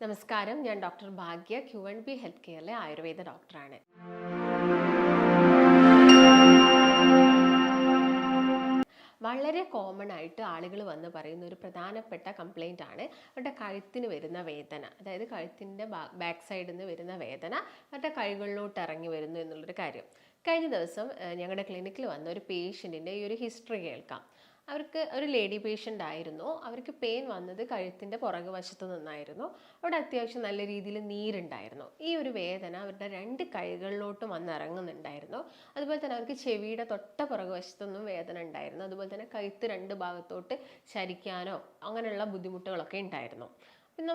നമസ്കാരം, ഞാൻ ഡോക്ടർ ഭാഗ്യ, Q&B health കെയറിലെ Ayurveda ഡോക്ടറാണ്. വളരെ കോമൺ ആയിട്ട് ആളുകൾ വന്ന് പറയുന്ന ഒരു പ്രധാനപ്പെട്ട കംപ്ലൈൻ്റ് ആണ് അവരുടെ കഴുത്തിന് വരുന്ന വേദന. അതായത് കഴുത്തിൻ്റെ ബാക്ക് സൈഡിൽ നിന്ന് വരുന്ന വേദന അവരുടെ കൈകളിലോട്ട് ഇറങ്ങി വരുന്നു എന്നുള്ളൊരു കാര്യം. കഴിഞ്ഞ ദിവസം ഞങ്ങളുടെ ക്ലിനിക്കിൽ വന്ന ഒരു പേഷ്യൻറ്റിൻ്റെ ഈ ഒരു ഹിസ്റ്ററി കേൾക്കാം. അവർക്ക് ഒരു ലേഡി പേഷ്യൻ്റ് ആയിരുന്നു. അവർക്ക് പെയിൻ വന്നത് കഴുത്തിൻ്റെ പുറകു വശത്ത് നിന്നായിരുന്നു. അവിടെ അത്യാവശ്യം നല്ല രീതിയിൽ നീരുണ്ടായിരുന്നു. ഈ ഒരു വേദന അവരുടെ 2 കൈകളിലോട്ടും വന്നിറങ്ങുന്നുണ്ടായിരുന്നു. അതുപോലെ തന്നെ അവർക്ക് ചെവിയുടെ തൊട്ട പുറകു വശത്തൊന്നും വേദന ഉണ്ടായിരുന്നു. അതുപോലെ തന്നെ കഴുത്ത് 2 ഭാഗത്തോട്ട് ചരിക്കാനോ അങ്ങനെയുള്ള ബുദ്ധിമുട്ടുകളൊക്കെ ഉണ്ടായിരുന്നു. പിന്നെ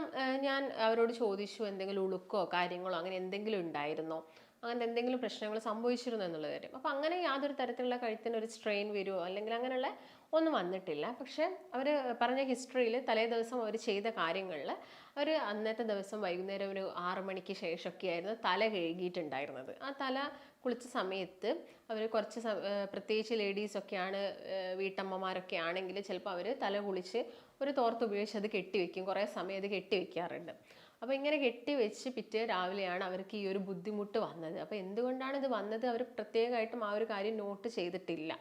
ഞാൻ അവരോട് ചോദിച്ചു, എന്തെങ്കിലും ഉളുക്കോ കാര്യങ്ങളോ അങ്ങനെ എന്തെങ്കിലും ഉണ്ടായിരുന്നോ, അങ്ങനെ എന്തെങ്കിലും പ്രശ്നങ്ങൾ സംഭവിച്ചിരുന്നു എന്നുള്ള കാര്യം. അപ്പോൾ അങ്ങനെ യാതൊരു തരത്തിലുള്ള കഴുത്തിന് ഒരു സ്ട്രെയിൻ വരുമോ അല്ലെങ്കിൽ അങ്ങനെയുള്ള ഒന്നും വന്നിട്ടില്ല. പക്ഷെ അവർ പറഞ്ഞ ഹിസ്റ്ററിയിൽ തലേ ദിവസം അവർ ചെയ്ത കാര്യങ്ങളിൽ അവർ അന്നത്തെ ദിവസം വൈകുന്നേരം ഒരു 6 മണിക്ക് ശേഷമൊക്കെ ആയിരുന്നു തല കഴുകിയിട്ടുണ്ടായിരുന്നത്. ആ തല കുളിച്ച സമയത്ത് അവർ കുറച്ച് പ്രത്യേകിച്ച് ലേഡീസൊക്കെയാണ്, വീട്ടമ്മമാരൊക്കെ ആണെങ്കിൽ ചിലപ്പോൾ അവർ തല കുളിച്ച് ഒരു തോർത്ത് ഉപയോഗിച്ച് അത് കെട്ടിവെക്കും. കുറേ സമയം അത് കെട്ടിവെക്കാറുണ്ട്. അപ്പോൾ ഇങ്ങനെ കെട്ടിവെച്ച് പിറ്റേ രാവിലെയാണ് അവർക്ക് ഈ ഒരു ബുദ്ധിമുട്ട് വന്നത്. അപ്പോൾ എന്തുകൊണ്ടാണ് ഇത് വന്നത് അവർ പ്രത്യേകമായിട്ടും ആ ഒരു കാര്യം നോട്ട് ചെയ്തിട്ടില്ല.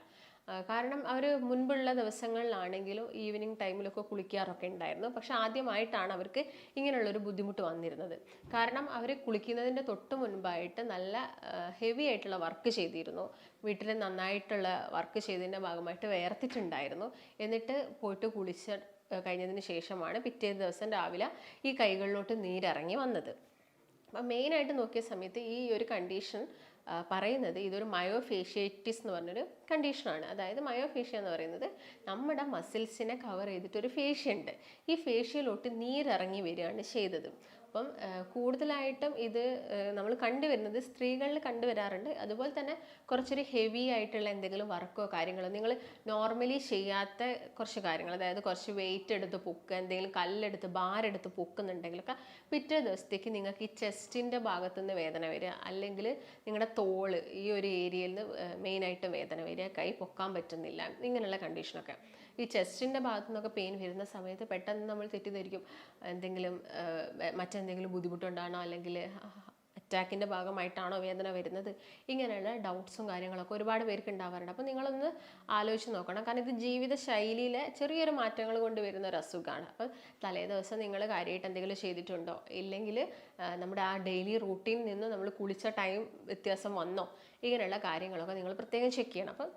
കാരണം അവർ മുൻപുള്ള ദിവസങ്ങളിലാണെങ്കിലും ഈവനിങ് ടൈമിലൊക്കെ കുളിക്കാറൊക്കെ ഉണ്ടായിരുന്നു. പക്ഷെ ആദ്യമായിട്ടാണ് അവർക്ക് ഇങ്ങനെയുള്ളൊരു ബുദ്ധിമുട്ട് വന്നിരുന്നത്. കാരണം അവർ കുളിക്കുന്നതിൻ്റെ തൊട്ട് മുൻപായിട്ട് നല്ല ഹെവി ആയിട്ടുള്ള വർക്ക് ചെയ്തിരുന്നു. വീട്ടിൽ നന്നായിട്ടുള്ള വർക്ക് ചെയ്തതിൻ്റെ ഭാഗമായിട്ട് വേർത്തിട്ടുണ്ടായിരുന്നു. എന്നിട്ട് പോയിട്ട് കഴിഞ്ഞതിന് ശേഷമാണ് പിറ്റേ ദിവസം രാവിലെ ഈ കൈകളിലോട്ട് നീരിറങ്ങി വന്നത്. അപ്പം മെയിനായിട്ട് നോക്കിയ സമയത്ത് ഈ ഒരു കണ്ടീഷൻ പറയുന്നത് ഇതൊരു മയോഫേഷ്യേറ്റിസ് എന്ന് പറഞ്ഞൊരു കണ്ടീഷനാണ്. അതായത് മയോഫേഷ്യ എന്ന് പറയുന്നത് നമ്മുടെ മസിൽസിനെ കവർ ചെയ്തിട്ടൊരു ഫേഷ്യ ഉണ്ട്. ഈ ഫേഷ്യയിലോട്ട് നീരിറങ്ങി വരികയാണ് ചെയ്തത്. അപ്പം കൂടുതലായിട്ടും ഇത് നമ്മൾ കണ്ടുവരുന്നത് സ്ത്രീകളിൽ കണ്ടുവരാറുണ്ട്. അതുപോലെ തന്നെ കുറച്ചൊരു ഹെവി ആയിട്ടുള്ള എന്തെങ്കിലും വർക്കോ കാര്യങ്ങളോ നിങ്ങൾ നോർമലി ചെയ്യാത്ത കുറച്ച് കാര്യങ്ങൾ, അതായത് കുറച്ച് വെയിറ്റ് എടുത്ത് പൊക്കുക, എന്തെങ്കിലും കല്ലെടുത്ത് ഭാരെടുത്ത് പൊക്കുന്നുണ്ടെങ്കിലൊക്കെ പിറ്റേ ദിവസത്തേക്ക് നിങ്ങൾക്ക് ഈ ചെസ്റ്റിൻ്റെ ഭാഗത്തുനിന്ന് വേദന വരിക, അല്ലെങ്കിൽ നിങ്ങളുടെ തോള് ഈ ഒരു ഏരിയയിൽ നിന്ന് മെയിനായിട്ട് വേദന വരിക, കൈ പൊക്കാൻ പറ്റുന്നില്ല, ഇങ്ങനെയുള്ള കണ്ടീഷനൊക്കെ. ഈ ചെസ്റ്റിൻ്റെ ഭാഗത്തു നിന്നൊക്കെ പെയിൻ വരുന്ന സമയത്ത് പെട്ടെന്ന് നമ്മൾ തെറ്റിദ്ധരിക്കും എന്തെങ്കിലും മറ്റെന്തെങ്കിലും ബുദ്ധിമുട്ടുണ്ടാണോ അല്ലെങ്കിൽ അറ്റാക്കിൻ്റെ ഭാഗമായിട്ടാണോ വേദന വരുന്നത്. ഇങ്ങനെയുള്ള ഡൗട്ട്സും കാര്യങ്ങളൊക്കെ ഒരുപാട് പേർക്ക് ഉണ്ടാവാറുണ്ട്. അപ്പോൾ നിങ്ങളൊന്ന് ആലോചിച്ച് നോക്കണം. കാരണം ഇത് ജീവിത ശൈലിയിലെ ചെറിയൊരു മാറ്റങ്ങൾ കൊണ്ട് വരുന്ന ഒരു അസുഖമാണ്. അപ്പോൾ തലേ ദിവസം നിങ്ങൾ കാര്യമായിട്ട് എന്തെങ്കിലും ചെയ്തിട്ടുണ്ടോ, ഇല്ലെങ്കിൽ നമ്മുടെ ആ ഡെയിലി റൂട്ടീനിൽ നിന്ന് നമ്മൾ കുളിച്ച ടൈം വ്യത്യാസം വന്നോ, ഇങ്ങനെയുള്ള കാര്യങ്ങളൊക്കെ നിങ്ങൾ പ്രത്യേകം ചെക്ക് ചെയ്യണം. അപ്പം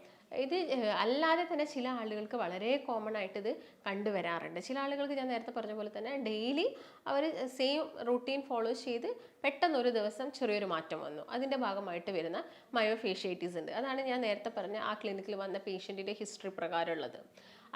ഇത് അല്ലാതെ തന്നെ ചില ആളുകൾക്ക് വളരെ കോമൺ ആയിട്ട് ഇത് കണ്ടുവരാറുണ്ട്. ചില ആളുകൾക്ക് ഞാൻ നേരത്തെ പറഞ്ഞ പോലെ തന്നെ ഡെയിലി അവർ സെയിം റൂട്ടീൻ ഫോളോ ചെയ്ത് പെട്ടെന്ന് ഒരു ദിവസം ചെറിയൊരു മാറ്റം വന്നു. അതിൻ്റെ ഭാഗമായിട്ട് വരുന്ന മയോഫേഷ്യേറ്റിസ് ഉണ്ട്. അതാണ് ഞാൻ നേരത്തെ പറഞ്ഞ ആ ക്ലിനിക്കിൽ വന്ന പേഷ്യൻറ്റിൻ്റെ ഹിസ്റ്ററി പ്രകാരമുള്ളത്.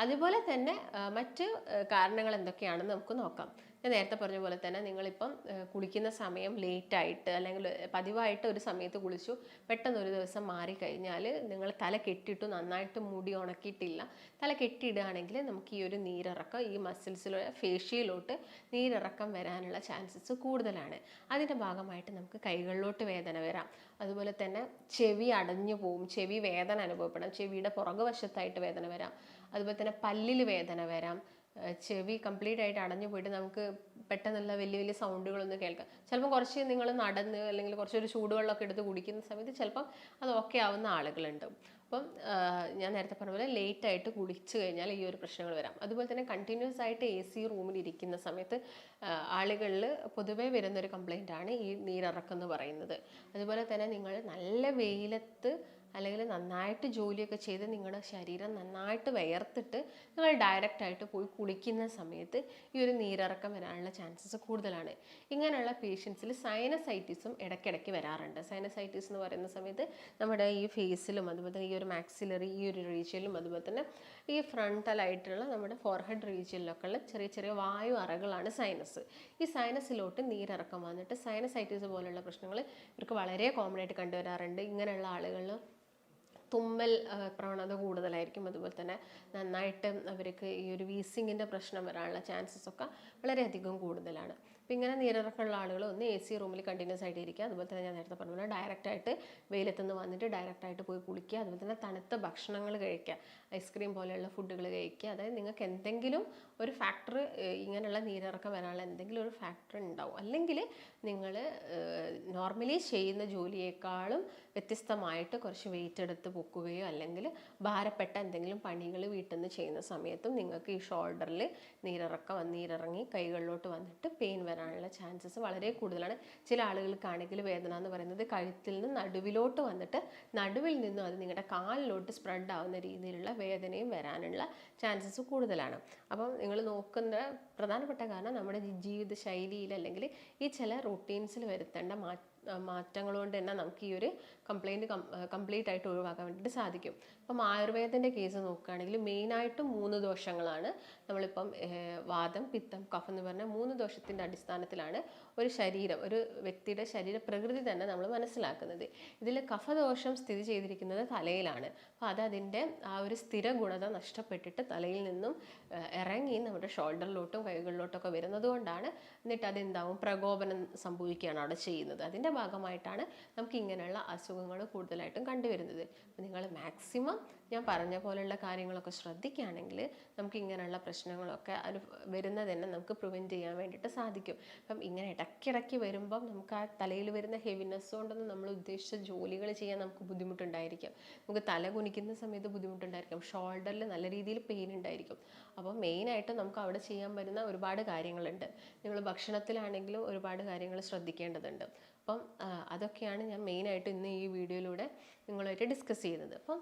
അതുപോലെ തന്നെ മറ്റ് കാരണങ്ങൾ എന്തൊക്കെയാണെന്ന് നമുക്ക് നോക്കാം. ഞാൻ നേരത്തെ പറഞ്ഞ പോലെ തന്നെ നിങ്ങളിപ്പം കുളിക്കുന്ന സമയം ലേറ്റായിട്ട് അല്ലെങ്കിൽ പതിവായിട്ട് ഒരു സമയത്ത് കുളിച്ചു, പെട്ടെന്ന് ഒരു ദിവസം മാറിക്കഴിഞ്ഞാൽ നിങ്ങൾ തല കെട്ടിയിട്ടു, നന്നായിട്ട് മുടി ഉണക്കിയിട്ടില്ല, തല കെട്ടിയിടുകയാണെങ്കിൽ നമുക്ക് ഈ ഒരു നീരിറക്കം ഈ മസിൽസിലൂടെ ഫേഷ്യയിലോട്ട് നീരിറക്കം വരാനുള്ള ചാൻസസ് കൂടുതലാണ്. അതിൻ്റെ ഭാഗമായിട്ട് നമുക്ക് കൈകളിലോട്ട് വേദന വരാം. അതുപോലെ തന്നെ ചെവി അടഞ്ഞു പോവും, ചെവി വേദന അനുഭവപ്പെടാം, ചെവിയുടെ പുറകുവശത്തായിട്ട് വേദന വരാം. അതുപോലെ തന്നെ പല്ലിൽ വേദന വരാം. ചെവി കംപ്ലീറ്റ് ആയിട്ട് അടഞ്ഞു പോയിട്ട് നമുക്ക് പെട്ടെന്നുള്ള വലിയ വലിയ സൗണ്ടുകളൊന്നും കേൾക്കാം. ചിലപ്പോൾ കുറച്ച് നിങ്ങൾ നടന്ന് അല്ലെങ്കിൽ കുറച്ചൊരു ചൂടുവെള്ളമൊക്കെ എടുത്ത് കുടിക്കുന്ന സമയത്ത് ചിലപ്പം അത് ഓക്കെ ആവുന്ന ആളുകളുണ്ട്. അപ്പം ഞാൻ നേരത്തെ പറഞ്ഞ പോലെ ലേറ്റ് ആയിട്ട് കുളിച്ച് കഴിഞ്ഞാൽ ഈ ഒരു പ്രശ്നങ്ങൾ വരാം. അതുപോലെ തന്നെ കണ്ടിന്യൂസ് ആയിട്ട് AC റൂമിൽ ഇരിക്കുന്ന സമയത്ത് ആളുകളിൽ പൊതുവേ വരുന്നൊരു കംപ്ലൈൻ്റ് ആണ് ഈ നീരിറക്കം എന്ന് പറയുന്നത്. അതുപോലെ തന്നെ നിങ്ങൾ നല്ല വെയിലത്ത് അല്ലെങ്കിൽ നന്നായിട്ട് ജോലിയൊക്കെ ചെയ്ത് നിങ്ങളുടെ ശരീരം നന്നായിട്ട് വിയർത്തിട്ട് നിങ്ങൾ ഡയറക്റ്റായിട്ട് പോയി കുളിക്കുന്ന സമയത്ത് ഈ ഒരു നീരിറക്കം വരാനുള്ള ചാൻസസ് കൂടുതലാണ്. ഇങ്ങനെയുള്ള പേഷ്യൻസിൽ സൈനസൈറ്റിസും ഇടയ്ക്കിടയ്ക്ക് വരാറുണ്ട്. സൈനസൈറ്റിസ് എന്ന് പറയുന്ന സമയത്ത് നമ്മുടെ ഈ ഫേസിലും അതുപോലെ തന്നെ ഈ ഒരു മാക്സിലറി ഈ ഒരു റീജിയനിലും അതുപോലെ തന്നെ ഈ ഫ്രണ്ടലായിട്ടുള്ള നമ്മുടെ ഫോർഹെഡ് റീജിയനിലൊക്കെ ഉള്ള ചെറിയ ചെറിയ വായു അറകളാണ് സൈനസ്. ഈ സൈനസിലോട്ട് നീരിറക്കം വന്നിട്ട് സൈനസൈറ്റിസ് പോലുള്ള പ്രശ്നങ്ങൾ ഇവർക്ക് വളരെ കോമൺ ആയിട്ട് കണ്ടുവരാറുണ്ട്. ഇങ്ങനെയുള്ള ആളുകളിൽ തുമ്മൽ പ്രവണത കൂടുതലായിരിക്കും. അതുപോലെ തന്നെ നന്നായിട്ട് അവർക്ക് ഈ ഒരു വീസിങ്ങിൻ്റെ പ്രശ്നം വരാനുള്ള ചാൻസസ് ഒക്കെ വളരെയധികം കൂടുതലാണ്. അപ്പോൾ ഇങ്ങനെ നീരിറക്കമുള്ള ആളുകൾ ഒന്ന് AC റൂമിൽ കണ്ടിന്യൂസ് ആയിട്ട് ഇരിക്കുക. അതുപോലെ തന്നെ ഞാൻ നേരത്തെ പറഞ്ഞ പോലെ ഡയറക്റ്റായിട്ട് വെയിലത്തുനിന്ന് വന്നിട്ട് ഡയറക്റ്റായിട്ട് പോയി കുളിക്കുക. അതുപോലെ തന്നെ തണുത്ത ഭക്ഷണങ്ങൾ കഴിക്കുക, ഐസ്ക്രീം പോലെയുള്ള ഫുഡുകൾ കഴിക്കുക. അതായത് നിങ്ങൾക്ക് എന്തെങ്കിലും ഒരു ഫാക്ടർ, ഇങ്ങനെയുള്ള നീരിറക്കം വരാനുള്ള എന്തെങ്കിലും ഒരു ഫാക്ടർ ഉണ്ടാവും. അല്ലെങ്കിൽ നിങ്ങൾ നോർമലി ചെയ്യുന്ന ജോലിയേക്കാളും വ്യത്യസ്തമായിട്ട് കുറച്ച് വെയിറ്റ് എടുത്ത് പൊക്കുകയോ അല്ലെങ്കിൽ ഭാരപ്പെട്ട എന്തെങ്കിലും പണികൾ വീട്ടിൽ നിന്ന് ചെയ്യുന്ന സമയത്തും നിങ്ങൾക്ക് ഈ ഷോൾഡറിൽ നീരിറങ്ങി കൈകളിലോട്ട് വന്നിട്ട് പെയിൻ വരാനുള്ള ചാൻസസ് വളരെ കൂടുതലാണ്. ചില ആളുകൾക്കാണെങ്കിൽ വേദന എന്ന് പറയുന്നത് കഴുത്തിൽ നിന്ന് നടുവിലോട്ട് വന്നിട്ട് നടുവിൽ നിന്നും അത് നിങ്ങളുടെ കാലിലോട്ട് സ്പ്രെഡ് ആവുന്ന രീതിയിലുള്ള വേദനയും വരാനുള്ള ചാൻസസ് കൂടുതലാണ്. അപ്പം നിങ്ങൾ നോക്കുന്ന പ്രധാനപ്പെട്ട കാരണം നമ്മുടെ ജീവിത ശൈലിയിൽ അല്ലെങ്കിൽ ഈ ചില റൂട്ടീൻസിൽ വരുത്തേണ്ട മാറ്റങ്ങൾ കൊണ്ട് തന്നെ നമുക്ക് ഈ ഒരു കംപ്ലീറ്റ് ആയിട്ട് ഒഴിവാക്കാൻ വേണ്ടിയിട്ട് സാധിക്കും. അപ്പം ആയുർവേദത്തിൻ്റെ കേസ് നോക്കുകയാണെങ്കിൽ മെയിനായിട്ടും 3 ദോഷങ്ങളാണ്. നമ്മളിപ്പം വാദം, പിത്തം, കഫം എന്ന് പറഞ്ഞ 3 ദോഷത്തിൻ്റെ അടിസ്ഥാനത്തിലാണ് ഒരു വ്യക്തിയുടെ ശരീര പ്രകൃതി തന്നെ നമ്മൾ മനസ്സിലാക്കുന്നത്. ഇതിൽ കഫദോഷം സ്ഥിതി ചെയ്തിരിക്കുന്നത് തലയിലാണ്. അപ്പോൾ അതിൻ്റെ ആ ഒരു സ്ഥിര ഗുണത നഷ്ടപ്പെട്ടിട്ട് തലയിൽ നിന്നും ഇറങ്ങി നമ്മുടെ ഷോൾഡറിലോട്ടും കൈകളിലോട്ടൊക്കെ വരുന്നത് കൊണ്ടാണ്. എന്നിട്ട് അതെന്താവും, പ്രകോപനം സംഭവിക്കുകയാണ് അവിടെ ചെയ്യുന്നത്. അതിൻ്റെ ഭാഗമായിട്ടാണ് നമുക്ക് ഇങ്ങനെയുള്ള അസുഖങ്ങൾ കൂടുതലായിട്ടും കണ്ടുവരുന്നത്. അപ്പോൾ നിങ്ങൾ മാക്സിമം ഞാൻ പറഞ്ഞ പോലെയുള്ള കാര്യങ്ങളൊക്കെ ശ്രദ്ധിക്കുകയാണെങ്കിൽ നമുക്ക് ഇങ്ങനെയുള്ള പ്രശ്നങ്ങളൊക്കെ വരുന്നത് തന്നെ നമുക്ക് പ്രിവെൻറ്റ് ചെയ്യാൻ വേണ്ടിയിട്ട് സാധിക്കും. അപ്പം ഇങ്ങനെ ഇടയ്ക്കിടയ്ക്ക് വരുമ്പം നമുക്ക് ആ തലയിൽ വരുന്ന ഹെവിനെസ് കൊണ്ടൊന്നും നമ്മൾ ഉദ്ദേശിച്ച ജോലികൾ ചെയ്യാൻ നമുക്ക് ബുദ്ധിമുട്ടുണ്ടായിരിക്കും. നമുക്ക് തല കുനിക്കുന്ന സമയത്ത് ബുദ്ധിമുട്ടുണ്ടായിരിക്കും, ഷോൾഡറിൽ നല്ല രീതിയിൽ പെയിൻ ഉണ്ടായിരിക്കും. അപ്പോൾ മെയിനായിട്ട് നമുക്ക് അവിടെ ചെയ്യാൻ പറ്റുന്ന ഒരുപാട് കാര്യങ്ങളുണ്ട്. നിങ്ങൾ ഭക്ഷണത്തിലാണെങ്കിലും ഒരുപാട് കാര്യങ്ങൾ ശ്രദ്ധിക്കേണ്ടതുണ്ട്. അപ്പം അതൊക്കെയാണ് ഞാൻ മെയിനായിട്ട് ഇന്ന് ഈ വീഡിയോയിലൂടെ നിങ്ങളുമായിട്ട് ഡിസ്കസ് ചെയ്യുന്നത്. അപ്പം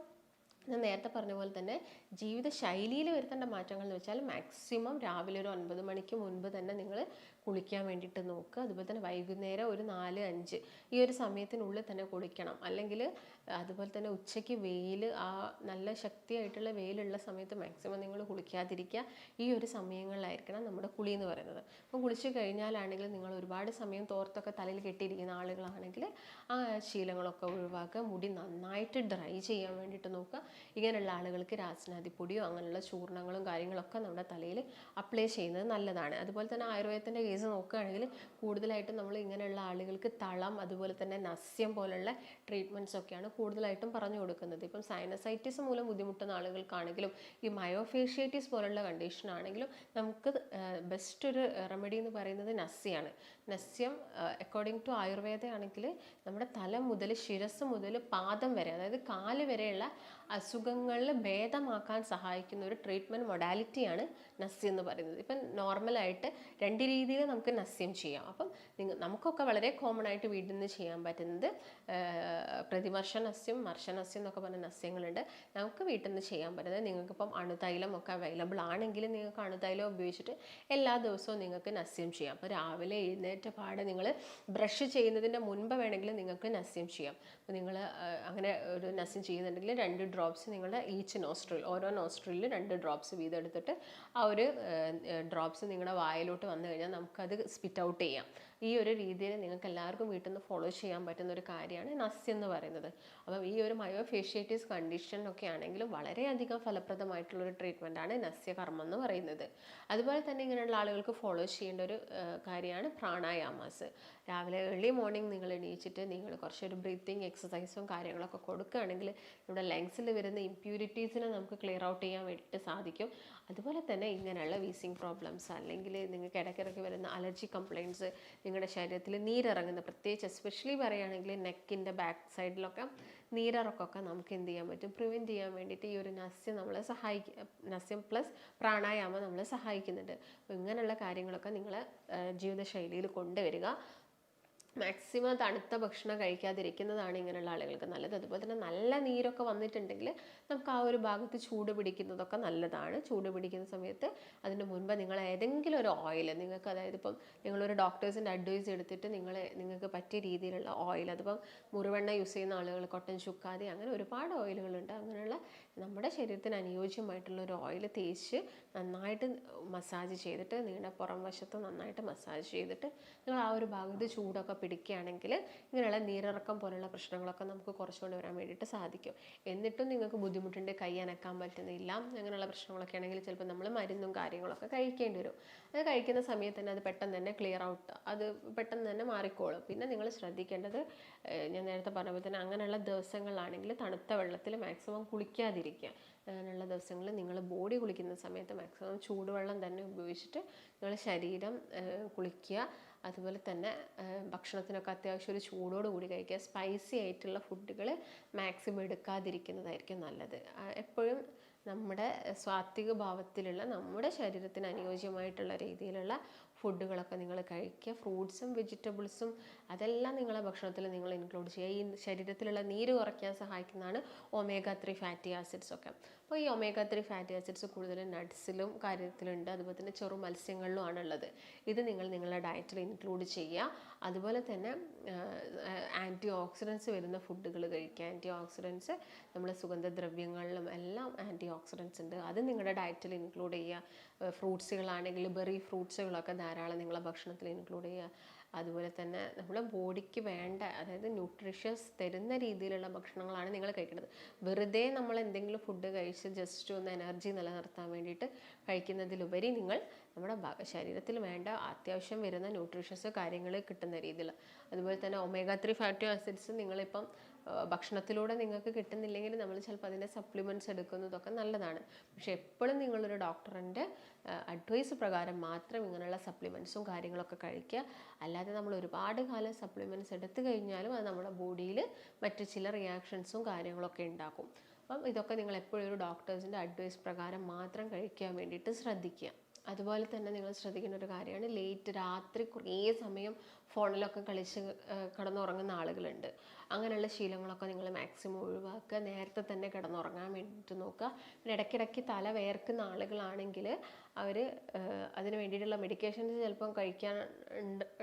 ഞാൻ നേരത്തെ പറഞ്ഞ പോലെ തന്നെ ജീവിത ശൈലിയിൽ വരുത്തേണ്ട മാറ്റങ്ങൾ എന്ന് വെച്ചാൽ മാക്സിമം രാവിലെ ഒരു 9 മണിക്ക് മുൻപ് തന്നെ നിങ്ങൾ കുളിക്കാൻ വേണ്ടിയിട്ട് നോക്കുക. അതുപോലെ തന്നെ വൈകുന്നേരം ഒരു 4-5 ഈ ഒരു സമയത്തിനുള്ളിൽ തന്നെ കുളിക്കണം. അല്ലെങ്കിൽ അതുപോലെ തന്നെ ഉച്ചയ്ക്ക് നല്ല ശക്തിയായിട്ടുള്ള വെയിലുള്ള സമയത്ത് മാക്സിമം നിങ്ങൾ കുളിക്കാതിരിക്കുക. ഈ ഒരു സമയങ്ങളിലായിരിക്കണം നമ്മുടെ കുളി എന്ന് പറയുന്നത്. അപ്പം കുളിച്ച് കഴിഞ്ഞാലാണെങ്കിൽ നിങ്ങൾ ഒരുപാട് സമയം തോർത്തൊക്കെ തലയിൽ കെട്ടിയിരിക്കുന്ന ആളുകളാണെങ്കിൽ ആ ശീലങ്ങളൊക്കെ ഒഴിവാക്കുക. മുടി നന്നായിട്ട് ഡ്രൈ ചെയ്യാൻ വേണ്ടിയിട്ട് നോക്കുക. ഇങ്ങനെയുള്ള ആളുകൾക്ക് രാസനാദിപ്പൊടിയോ അങ്ങനെയുള്ള ചൂർണങ്ങളും കാര്യങ്ങളൊക്കെ നമ്മുടെ തലയിൽ അപ്ലൈ ചെയ്യുന്നത് നല്ലതാണ്. അതുപോലെ തന്നെ ആയുർവേദത്തിൻ്റെ കേസ് നോക്കുകയാണെങ്കിൽ കൂടുതലായിട്ടും നമ്മൾ ഇങ്ങനെയുള്ള ആളുകൾക്ക് തളം, അതുപോലെ തന്നെ നസ്യം പോലുള്ള ട്രീറ്റ്മെൻറ്റ്സ് ഒക്കെയാണ് കൂടുതലായിട്ടും പറഞ്ഞു കൊടുക്കുന്നത്. ഇപ്പം സൈനസൈറ്റിസ് മൂലം ബുദ്ധിമുട്ടുന്ന ആളുകൾക്കാണെങ്കിലും ഈ മയോഫേഷ്യേറ്റിസ് പോലുള്ള കണ്ടീഷൻ ആണെങ്കിലും നമുക്ക് ബെസ്റ്റ് ഒരു റെമഡി എന്ന് പറയുന്നത് നസ്യാണ്. നസ്യം അക്കോർഡിംഗ് ടു ആയുർവേദ ആണെങ്കിൽ നമ്മുടെ തല മുതൽ ശിരസ് മുതൽ പാദം വരെ, അതായത് കാല് വരെയുള്ള അസുഖങ്ങളിൽ ഭേദമാക്കാൻ സഹായിക്കുന്ന ഒരു ട്രീറ്റ്മെൻറ്റ് മൊഡാലിറ്റിയാണ് നസ്യം എന്ന് പറയുന്നത്. ഇപ്പം നോർമലായിട്ട് 2 രീതിയിൽ നമുക്ക് നസ്യം ചെയ്യാം. അപ്പം നമുക്കൊക്കെ വളരെ കോമൺ ആയിട്ട് വീട്ടിൽ നിന്ന് ചെയ്യാൻ പറ്റുന്നത് പ്രതിമർശ നസ്യം, മർശനസ്യം എന്നൊക്കെ പറഞ്ഞ നസ്യങ്ങളുണ്ട്. നമുക്ക് വീട്ടിൽ നിന്ന് ചെയ്യാൻ പറ്റുന്നത്, നിങ്ങൾക്കിപ്പം അണുതൈലം ഒക്കെ അവൈലബിൾ ആണെങ്കിൽ നിങ്ങൾക്ക് അണുതൈലം ഉപയോഗിച്ചിട്ട് എല്ലാ ദിവസവും നിങ്ങൾക്ക് നസ്യം ചെയ്യാം. അപ്പോൾ രാവിലെ എഴുന്നേറ്റ പാടെ നിങ്ങൾ ബ്രഷ് ചെയ്യുന്നതിൻ്റെ മുൻപ് വേണമെങ്കിൽ നിങ്ങൾക്ക് നസ്യം ചെയ്യാം. അപ്പോൾ നിങ്ങൾ അങ്ങനെ ഒരു നസ്യം ചെയ്യുന്നുണ്ടെങ്കിൽ 2 ഡ്രോപ്സ് നിങ്ങളുടെ ഓരോ നോസ്ട്രിലിൽ 2 ഡ്രോപ്സ് വീതം എടുത്തിട്ട് ആ ഒരു ഡ്രോപ്സ് നിങ്ങളുടെ വായിലോട്ട് വന്നു കഴിഞ്ഞാൽ നമുക്കത് സ്പിറ്റ് ഔട്ട് ചെയ്യാം. ഈ ഒരു രീതിയിൽ നിങ്ങൾക്ക് എല്ലാവർക്കും വീട്ടിൽ നിന്ന് ഫോളോ ചെയ്യാൻ പറ്റുന്ന ഒരു കാര്യമാണ് നസ്യം എന്ന് പറയുന്നത്. അപ്പം ഈ ഒരു മയോഫേഷ്യേറ്റിസ് കണ്ടീഷനൊക്കെ ആണെങ്കിലും വളരെയധികം ഫലപ്രദമായിട്ടുള്ളൊരു ട്രീറ്റ്മെൻറ്റാണ് നസ്യകർമ്മം എന്ന് പറയുന്നത്. അതുപോലെ തന്നെ ഇങ്ങനെയുള്ള ആളുകൾക്ക് ഫോളോ ചെയ്യേണ്ട ഒരു കാര്യമാണ് പ്രാണായാമാസ്. രാവിലെ ഏർലി മോർണിംഗ് നിങ്ങൾ എണീച്ചിട്ട് നിങ്ങൾ കുറച്ചൊരു ബ്രീത്തിങ് എക്സസൈസും കാര്യങ്ങളൊക്കെ കൊടുക്കുകയാണെങ്കിൽ നമ്മുടെ ലങ്സിൽ വരുന്ന ഇമ്പ്യൂരിറ്റീസിനെ നമുക്ക് ക്ലിയർ ഔട്ട് ചെയ്യാൻ വേണ്ടിയിട്ട് സാധിക്കും. അതുപോലെ തന്നെ ഇങ്ങനെയുള്ള വീസിങ് പ്രോബ്ലംസ് അല്ലെങ്കിൽ നിങ്ങൾക്ക് ഇടയ്ക്കിടയ്ക്ക് വരുന്ന അലർജി കംപ്ലയിൻറ്റ്സ്, നിങ്ങളുടെ ശരീരത്തിൽ നീരിറങ്ങുന്ന, പ്രത്യേകിച്ച് എസ്പെഷ്യലി പറയുകയാണെങ്കിൽ നെക്കിൻ്റെ ബാക്ക് സൈഡിലൊക്കെ നീരിറക്കമൊക്കെ നമുക്ക് എന്ത് ചെയ്യാൻ പറ്റും, പ്രിവെൻറ്റ് ചെയ്യാൻ വേണ്ടിയിട്ട് ഈ ഒരു നസ്യം നമ്മളെ നസ്യം പ്ലസ് പ്രാണായാമം നമ്മളെ സഹായിക്കുന്നുണ്ട്. അപ്പോൾ ഇങ്ങനെയുള്ള കാര്യങ്ങളൊക്കെ നിങ്ങൾ ജീവിതശൈലിയിൽ കൊണ്ടുവരിക. മാക്സിമം തണുത്ത ഭക്ഷണം കഴിക്കാതിരിക്കുന്നതാണ് ഇങ്ങനെയുള്ള ആളുകൾക്ക് നല്ലത്. അതുപോലെ തന്നെ നല്ല നീരൊക്കെ വന്നിട്ടുണ്ടെങ്കിൽ നമുക്ക് ആ ഒരു ഭാഗത്ത് ചൂട് പിടിക്കുന്നതൊക്കെ നല്ലതാണ്. ചൂട് പിടിക്കുന്ന സമയത്ത് അതിന് മുൻപ് നിങ്ങൾ ഏതെങ്കിലും ഒരു ഓയിൽ നിങ്ങൾക്ക്, അതായത് ഇപ്പം നിങ്ങളൊരു ഡോക്ടേഴ്സിൻ്റെ അഡ്വൈസ് എടുത്തിട്ട് നിങ്ങൾക്ക് പറ്റിയ രീതിയിലുള്ള ഓയിൽ, അതിപ്പം മുറിവെണ്ണ യൂസ് ചെയ്യുന്ന ആളുകൾ, കൊട്ടൻ ചുക്കാതി, അങ്ങനെ ഒരുപാട് ഓയിലുകളുണ്ട്. അങ്ങനെയുള്ള നമ്മുടെ ശരീരത്തിന് അനുയോജ്യമായിട്ടുള്ള ഒരു ഓയിൽ തേച്ച് നന്നായിട്ട് മസാജ് ചെയ്തിട്ട് നിങ്ങളുടെ പുറം വശത്ത് നന്നായിട്ട് മസാജ് ചെയ്തിട്ട് നിങ്ങൾ ആ ഒരു ഭാഗത്ത് ചൂടൊക്കെ പിടിക്കുകയാണെങ്കിൽ ഇങ്ങനെയുള്ള നീരിറക്കം പോലുള്ള പ്രശ്നങ്ങളൊക്കെ നമുക്ക് കുറച്ചുകൊണ്ട് വരാൻ വേണ്ടിയിട്ട് സാധിക്കും. എന്നിട്ടും നിങ്ങൾക്ക് ബുദ്ധിമുട്ടുണ്ട്, കൈ അനക്കാൻ പറ്റുന്നില്ല, അങ്ങനെയുള്ള പ്രശ്നങ്ങളൊക്കെ ആണെങ്കിൽ ചിലപ്പോൾ നമ്മൾ മരുന്നും കാര്യങ്ങളൊക്കെ കഴിക്കേണ്ടി വരും. അത് കഴിക്കുന്ന സമയത്ത് തന്നെ അത് പെട്ടെന്ന് തന്നെ ക്ലിയർ ഔട്ട്, അത് പെട്ടെന്ന് തന്നെ മാറിക്കോളും. പിന്നെ നിങ്ങൾ ശ്രദ്ധിക്കേണ്ടത്, ഞാൻ നേരത്തെ പറഞ്ഞ പോലെ തന്നെ അങ്ങനെയുള്ള ദിവസങ്ങളിലാണെങ്കിൽ തണുത്ത വെള്ളത്തിൽ മാക്സിമം കുളിക്കാതിരിക്കുക. അങ്ങനെയുള്ള ദിവസങ്ങളിൽ നിങ്ങൾ ബോഡി കുളിക്കുന്ന സമയത്ത് മാക്സിമം ചൂടുവെള്ളം തന്നെ ഉപയോഗിച്ചിട്ട് നിങ്ങൾ ശരീരം കുളിക്കുക. അതുപോലെ തന്നെ ഭക്ഷണത്തിനൊക്കെ അത്യാവശ്യം ഒരു ചൂടോട് കൂടി കഴിക്കുക. സ്പൈസി ആയിട്ടുള്ള ഫുഡുകൾ മാക്സിമം എടുക്കാതിരിക്കുന്നതായിരിക്കും നല്ലത്. എപ്പോഴും നമ്മുടെ സാത്വിക ഭാവത്തിലുള്ള നമ്മുടെ ശരീരത്തിന് അനുയോജ്യമായിട്ടുള്ള രീതിയിലുള്ള ഫുഡുകളൊക്കെ നിങ്ങൾ കഴിക്കുക. ഫ്രൂട്ട്സും വെജിറ്റബിൾസും അതെല്ലാം നിങ്ങളെ ഭക്ഷണത്തിൽ നിങ്ങൾ ഇൻക്ലൂഡ് ചെയ്യുക. ഈ ശരീരത്തിലുള്ള നീര് കുറയ്ക്കാൻ സഹായിക്കുന്നതാണ് omega-3 ഫാറ്റി ആസിഡ്സ് ഒക്കെ. അപ്പോൾ ഈ omega-3 ഫാറ്റി ആസിഡ്സ് കൂടുതലും നട്ട്സിലും കാര്യത്തിലുണ്ട്, അതുപോലെ തന്നെ ചെറു മത്സ്യങ്ങളിലും ആണുള്ളത്. ഇത് നിങ്ങളുടെ ഡയറ്റിൽ ഇൻക്ലൂഡ് ചെയ്യുക. അതുപോലെ തന്നെ ആൻറ്റി ഓക്സിഡൻസ് വരുന്ന ഫുഡുകൾ കഴിക്കുക. ആൻറ്റി ഓക്സിഡൻസ് നമ്മുടെ സുഗന്ധദ്രവ്യങ്ങളിലും എല്ലാം ആൻറ്റി ഓക്സിഡൻസ് ഉണ്ട്, അത് നിങ്ങളുടെ ഡയറ്റിൽ ഇൻക്ലൂഡ് ചെയ്യുക. ഫ്രൂട്ട്സുകളാണെങ്കിൽ ബെറി ഫ്രൂട്ട്സുകളൊക്കെ ധാരാളം നിങ്ങളുടെ ഭക്ഷണത്തിൽ ഇൻക്ലൂഡ് ചെയ്യുക. അതുപോലെ തന്നെ നമ്മുടെ ബോഡിക്ക് വേണ്ട, അതായത് ന്യൂട്രീഷ്യസ് തരുന്ന രീതിയിലുള്ള ഭക്ഷണങ്ങളാണ് നിങ്ങൾ കഴിക്കേണ്ടത്. വെറുതെ നമ്മൾ എന്തെങ്കിലും ഫുഡ് കഴിച്ച് ജസ്റ്റ് ഒന്ന് എനർജി നിലനിർത്താൻ വേണ്ടിയിട്ട് കഴിക്കുന്നതിലുപരി നിങ്ങൾ നമ്മുടെ ശരീരത്തിൽ വേണ്ട അത്യാവശ്യം വരുന്ന ന്യൂട്രീഷ്യസ് കാര്യങ്ങൾ കിട്ടുന്ന രീതിയിൽ. അതുപോലെ തന്നെ omega-3 ഫാറ്റി ആസിഡ്സ് നിങ്ങളിപ്പം ഭക്ഷണത്തിലൂടെ നിങ്ങൾക്ക് കിട്ടുന്നില്ലെങ്കിൽ നമ്മൾ ചിലപ്പോൾ അതിൻ്റെ സപ്ലിമെൻറ്റ്സ് എടുക്കുന്നതൊക്കെ നല്ലതാണ്. പക്ഷേ എപ്പോഴും നിങ്ങളൊരു ഡോക്ടറിൻ്റെ അഡ്വൈസ് പ്രകാരം മാത്രം ഇങ്ങനെയുള്ള സപ്ലിമെൻറ്റ്സും കാര്യങ്ങളൊക്കെ കഴിക്കുക. അല്ലാതെ നമ്മൾ ഒരുപാട് കാലം സപ്ലിമെൻറ്റ്സ് എടുത്തു കഴിഞ്ഞാലും അത് നമ്മുടെ ബോഡിയിൽ മറ്റ് ചില റിയാക്ഷൻസും കാര്യങ്ങളൊക്കെ ഉണ്ടാക്കും. അപ്പം ഇതൊക്കെ നിങ്ങൾ എപ്പോഴും ഒരു ഡോക്ടേഴ്സിൻ്റെ അഡ്വൈസ് പ്രകാരം മാത്രം കഴിക്കാൻ വേണ്ടിയിട്ട് ശ്രദ്ധിക്കുക. അതുപോലെ തന്നെ നിങ്ങൾ ശ്രദ്ധിക്കേണ്ട ഒരു കാര്യമാണ്, രാത്രി കുറേ സമയം ഫോണിലൊക്കെ കളിച്ച് കിടന്നുറങ്ങുന്ന ആളുകളുണ്ട്. അങ്ങനെയുള്ള ശീലങ്ങളൊക്കെ നിങ്ങൾ മാക്സിമം ഒഴിവാക്കുക. നേരത്തെ തന്നെ കിടന്നുറങ്ങാൻ വേണ്ടിയിട്ട് നോക്കുക. പിന്നെ ഇടയ്ക്കിടയ്ക്ക് തല വേർക്കുന്ന ആളുകളാണെങ്കിൽ അവർ അതിന് വേണ്ടിയിട്ടുള്ള മെഡിക്കേഷൻസ് ചിലപ്പം കഴിക്കാൻ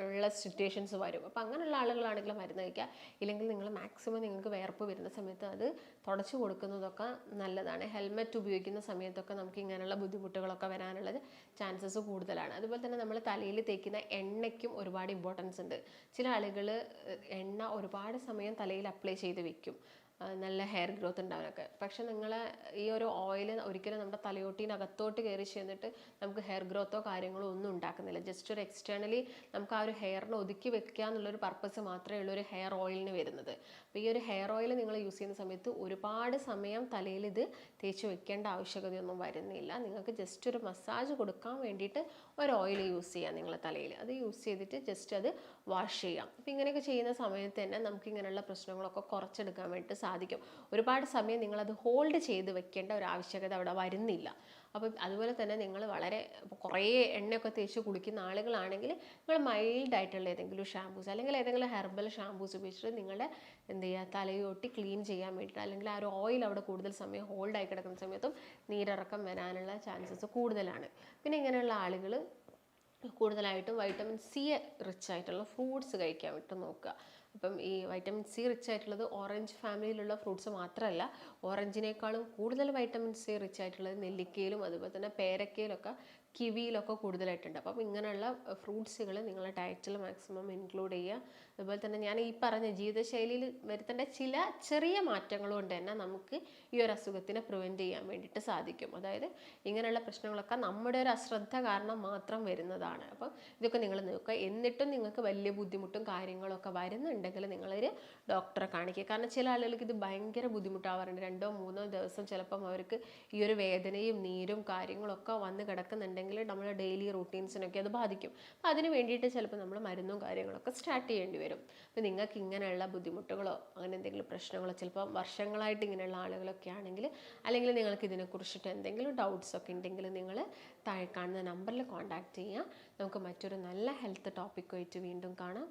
ഉള്ള സിറ്റുവേഷൻസ് വരും. അപ്പോൾ അങ്ങനെയുള്ള ആളുകളാണെങ്കിൽ മരുന്ന് കഴിക്കുക. ഇല്ലെങ്കിൽ നിങ്ങൾ മാക്സിമം നിങ്ങൾക്ക് വേർപ്പ് വരുന്ന സമയത്ത് അത് തുടച്ചു കൊടുക്കുന്നതൊക്കെ നല്ലതാണ്. ഹെൽമെറ്റ് ഉപയോഗിക്കുന്ന സമയത്തൊക്കെ നമുക്ക് ഇങ്ങനെയുള്ള ബുദ്ധിമുട്ടുകളൊക്കെ വരാനുള്ളത് ചാൻസസ് കൂടുതലാണ്. അതുപോലെ തന്നെ നമ്മൾ തലയിൽ തേക്കുന്ന എണ്ണയ്ക്കും ഒരുപാട് ഇമ്പോർട്ടൻസ് ഉണ്ട്. ചില ആളുകൾ എണ്ണ ഒരുപാട് സമയം തലയിൽ അപ്ലൈ ചെയ്ത് വെക്കും, നല്ല ഹെയർ ഗ്രോത്ത് ഉണ്ടാവാനൊക്കെ. പക്ഷെ നിങ്ങൾ ഈ ഒരു ഓയിൽ ഒരിക്കലും നമ്മുടെ തലയോട്ടിനകത്തോട്ട് കയറി ചെന്നിട്ട് നമുക്ക് ഹെയർ ഗ്രോത്തോ കാര്യങ്ങളോ ഒന്നും ഉണ്ടാക്കുന്നില്ല. ജസ്റ്റ് ഒരു എക്സ്റ്റേണലി നമുക്ക് ആ ഒരു ഹെയറിനെ ഒതുക്കി വെക്കുക എന്നുള്ളൊരു പർപ്പസ് മാത്രമേ ഉള്ളൂ ഒരു ഹെയർ ഓയിലിന് വരുന്നത്. അപ്പോൾ ഈ ഒരു ഹെയർ ഓയിൽ നിങ്ങൾ യൂസ് ചെയ്യുന്ന സമയത്ത് ഒരുപാട് സമയം തലയിൽ ഇത് തേച്ച് വെക്കേണ്ട ആവശ്യകതയൊന്നും വരുന്നില്ല. നിങ്ങൾക്ക് ജസ്റ്റ് ഒരു മസാജ് കൊടുക്കാൻ വേണ്ടിയിട്ട് ഒരു ഓയിൽ യൂസ് ചെയ്യാം നിങ്ങളുടെ തലയിൽ. അത് യൂസ് ചെയ്തിട്ട് ജസ്റ്റ് അത് വാഷ് ചെയ്യാം. അപ്പോൾ ഇങ്ങനെയൊക്കെ ചെയ്യുന്ന സമയത്ത് തന്നെ നമുക്ക് ഇങ്ങനെയുള്ള പ്രശ്നങ്ങളൊക്കെ കുറച്ചെടുക്കാൻ വേണ്ടിയിട്ട് സാധിക്കും. ഒരുപാട് സമയം നിങ്ങളത് ഹോൾഡ് ചെയ്ത് വെക്കേണ്ട ഒരു ആവശ്യകത അവിടെ വരുന്നില്ല. അപ്പം അതുപോലെ തന്നെ നിങ്ങൾ വളരെ കുറേ എണ്ണയൊക്കെ തേച്ച് കുളിക്കുന്ന ആളുകളാണെങ്കിൽ നിങ്ങൾ മൈൽഡായിട്ടുള്ള ഏതെങ്കിലും ഷാമ്പൂസ് അല്ലെങ്കിൽ ഏതെങ്കിലും ഹെർബൽ ഷാമ്പൂസ് ഉപയോഗിച്ചിട്ട് നിങ്ങളുടെ എന്ത് ചെയ്യുക, തലയോട്ടി ക്ലീൻ ചെയ്യാൻ വേണ്ടിയിട്ട്, അല്ലെങ്കിൽ ആ ഒരു ഓയിൽ അവിടെ കൂടുതൽ സമയം ഹോൾഡായി കിടക്കുന്ന സമയത്തും നീരിറക്കം വരാനുള്ള ചാൻസസ് കൂടുതലാണ്. പിന്നെ ഇങ്ങനെയുള്ള ആളുകൾ കൂടുതലായിട്ടും വൈറ്റമിൻ സി റിച്ച് ആയിട്ടുള്ള ഫ്രൂട്ട്സ് കഴിക്കാൻ വേണ്ടി നോക്കുക. അപ്പം ഈ വൈറ്റമിൻ സി റിച്ച് ആയിട്ടുള്ളത് ഓറഞ്ച് ഫാമിലിയിലുള്ള ഫ്രൂട്ട്സ് മാത്രമല്ല, ഓറഞ്ചിനേക്കാളും കൂടുതൽ വൈറ്റമിൻ സി റിച്ച് ആയിട്ടുള്ളത് നെല്ലിക്കയിലും അതുപോലെ തന്നെ പേരക്കയിലൊക്കെ കിവിയിലൊക്കെ കൂടുതലായിട്ടുണ്ട്. അപ്പം ഇങ്ങനെയുള്ള ഫ്രൂട്ട്സുകൾ നിങ്ങളുടെ ഡയറ്റിൽ മാക്സിമം ഇൻക്ലൂഡ് ചെയ്യുക. അതുപോലെ തന്നെ ഞാൻ ഈ പറഞ്ഞ ജീവിതശൈലിയിൽ വരുത്തേണ്ട ചില ചെറിയ മാറ്റങ്ങൾ കൊണ്ട് തന്നെ നമുക്ക് ഈ ഒരു അസുഖത്തിനെ പ്രിവെൻറ്റ് ചെയ്യാൻ വേണ്ടിയിട്ട് സാധിക്കും. അതായത് ഇങ്ങനെയുള്ള പ്രശ്നങ്ങളൊക്കെ നമ്മുടെ ഒരു അശ്രദ്ധ കാരണം മാത്രം വരുന്നതാണ്. അപ്പം ഇതൊക്കെ നിങ്ങൾ നോക്കുക. എന്നിട്ടും നിങ്ങൾക്ക് വലിയ ബുദ്ധിമുട്ടും കാര്യങ്ങളൊക്കെ വരുന്നുണ്ടെങ്കിൽ നിങ്ങളൊരു ഡോക്ടറെ കാണിക്കുക. കാരണം ചില ആളുകൾക്ക് ഇത് ഭയങ്കര ബുദ്ധിമുട്ടാവാറുണ്ട്. 2-3 ദിവസം ചിലപ്പം അവർക്ക് ഈ ഒരു വേദനയും നീരും കാര്യങ്ങളൊക്കെ വന്ന് കിടക്കുന്നുണ്ടെങ്കിൽ നമ്മുടെ ഡെയിലി റൂട്ടീൻസിനൊക്കെ അത് ബാധിക്കും. അപ്പോൾ അതിന് വേണ്ടിയിട്ട് ചിലപ്പോൾ നമ്മൾ മരുന്നും കാര്യങ്ങളൊക്കെ സ്റ്റാർട്ട് ചെയ്യേണ്ടി വരും. അപ്പോൾ നിങ്ങൾക്ക് ഇങ്ങനെയുള്ള ബുദ്ധിമുട്ടുകളോ അങ്ങനെ എന്തെങ്കിലും പ്രശ്നങ്ങളോ ചിലപ്പോൾ വർഷങ്ങളായിട്ട് ഇങ്ങനെയുള്ള ആളുകളൊക്കെ ആണെങ്കിൽ, അല്ലെങ്കിൽ നിങ്ങൾക്ക് ഇതിനെക്കുറിച്ചിട്ട് എന്തെങ്കിലും ഡൗട്ട്സ് ഒക്കെ ഉണ്ടെങ്കിൽ നിങ്ങൾ താഴെ കാണുന്ന നമ്പറിൽ കോൺടാക്റ്റ് ചെയ്യുക. നമുക്ക് മറ്റൊരു നല്ല ഹെൽത്ത് ടോപ്പിക്കുമായിട്ട് വീണ്ടും കാണാം.